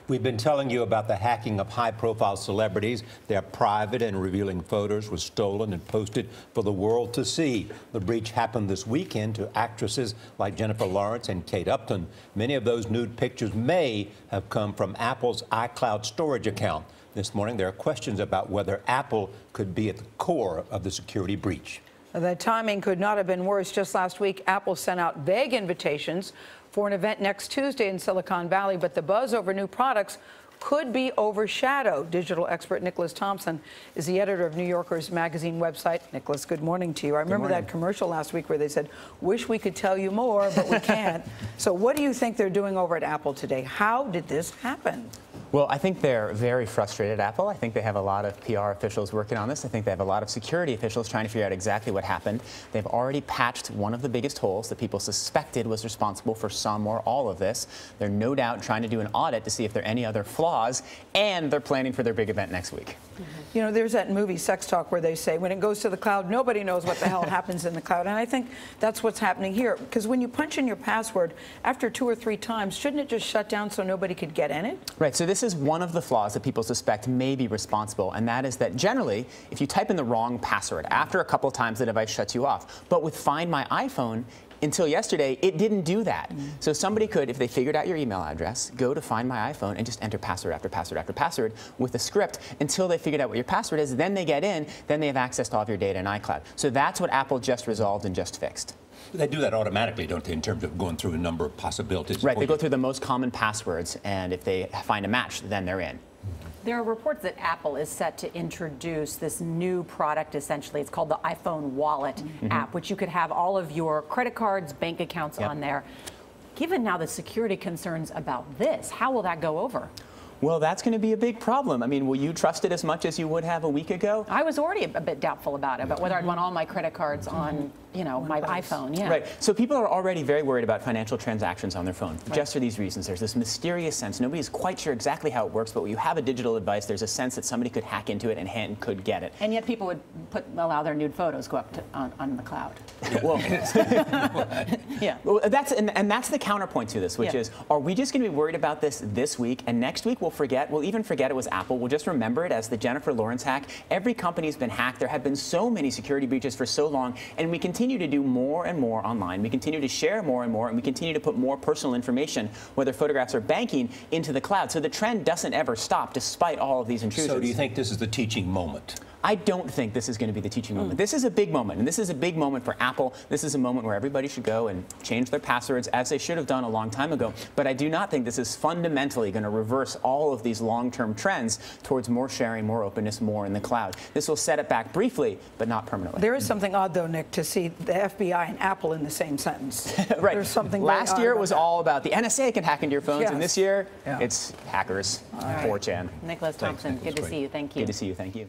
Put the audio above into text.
We've been telling you about the hacking of high-profile celebrities. Their private and revealing photos were stolen and posted for the world to see. The breach happened this weekend to actresses like Jennifer Lawrence and Kate Upton. Many of those nude pictures may have come from Apple's iCloud storage account. This morning, there are questions about whether Apple could be at the core of the security breach. The timing could not have been worse. Just last week, Apple sent out vague invitations for an event next Tuesday in Silicon Valley, but the buzz over new products could be overshadowed. Digital expert Nicholas Thompson is the editor of New Yorker's magazine website. Nicholas, good morning to you. I remember that commercial last week where they said, wish we could tell you more, but we can't. So what do you think they're doing over at Apple today? How did this happen? Well, I think they're very frustrated, Apple. I think they have a lot of PR officials working on this. I think they have a lot of security officials trying to figure out exactly what happened. They've already patched one of the biggest holes that people suspected was responsible for some or all of this. They're no doubt trying to do an audit to see if there are any other flaws, and they're planning for their big event next week. You know, there's that movie Sex Talk where they say when it goes to the cloud, nobody knows what the hell happens in the cloud. And I think that's what's happening here. Because when you punch in your password, after 2 or 3 times, shouldn't it just shut down so nobody could get in it? Right. So this is one of the flaws that people suspect may be responsible. And that is that generally, if you type in the wrong password, after a couple of times the device shuts you off. But with Find My iPhone, until yesterday, it didn't do that. So somebody could, if they figured out your email address, go to Find My iPhone and just enter password after password after password with a script until they figured out what your password is. Then they get in, then they have access to all of your data in iCloud. So that's what Apple just resolved and just fixed. They do that automatically, don't they, in terms of going through a number of possibilities? Right, they go through the most common passwords, and if they find a match, then they're in. There are reports that Apple is set to introduce this new product, essentially. It's called the iPhone Wallet app, which you could have all of your credit cards, bank accounts on there. Given now the security concerns about this, how will that go over? Well, that's going to be a big problem. I mean, will you trust it as much as you would have a week ago? I was already a bit doubtful about it, but whether I'd want all my credit cards on, you know, my iPhone, Right. So people are already very worried about financial transactions on their phone, just for these reasons. There's this mysterious sense. Nobody's quite sure exactly how it works, but when you have a digital device, there's a sense that somebody could hack into it and could get it. And yet people would allow their nude photos go up to, on the cloud. Well, yeah. Well, that's the counterpoint to this, which is, are we just going to be worried about this week, and next week we'll even forget it was Apple. We'll just remember it as the Jennifer Lawrence hack. Every company's been hacked. There have been so many security breaches for so long, and we continue to do more and more online. We continue to share more and more, and we continue to put more personal information, whether photographs or banking, into the cloud. So the trend doesn't ever stop despite all of these intrusions. So do you think this is the teaching moment? I don't think this is going to be the teaching moment. This is a big moment, and this is a big moment for Apple. This is a moment where everybody should go and change their passwords, as they should have done a long time ago. But I do not think this is fundamentally going to reverse all of these long-term trends towards more sharing, more openness, more in the cloud. This will set it back briefly, but not permanently. There is something odd, though, Nick, to see the FBI and Apple in the same sentence. Right. There's something Last year it was all about the NSA can hack into your phones, and this year it's hackers, 4chan. Nicholas Thompson, good to see you. Thank you. Good to see you. Thank you.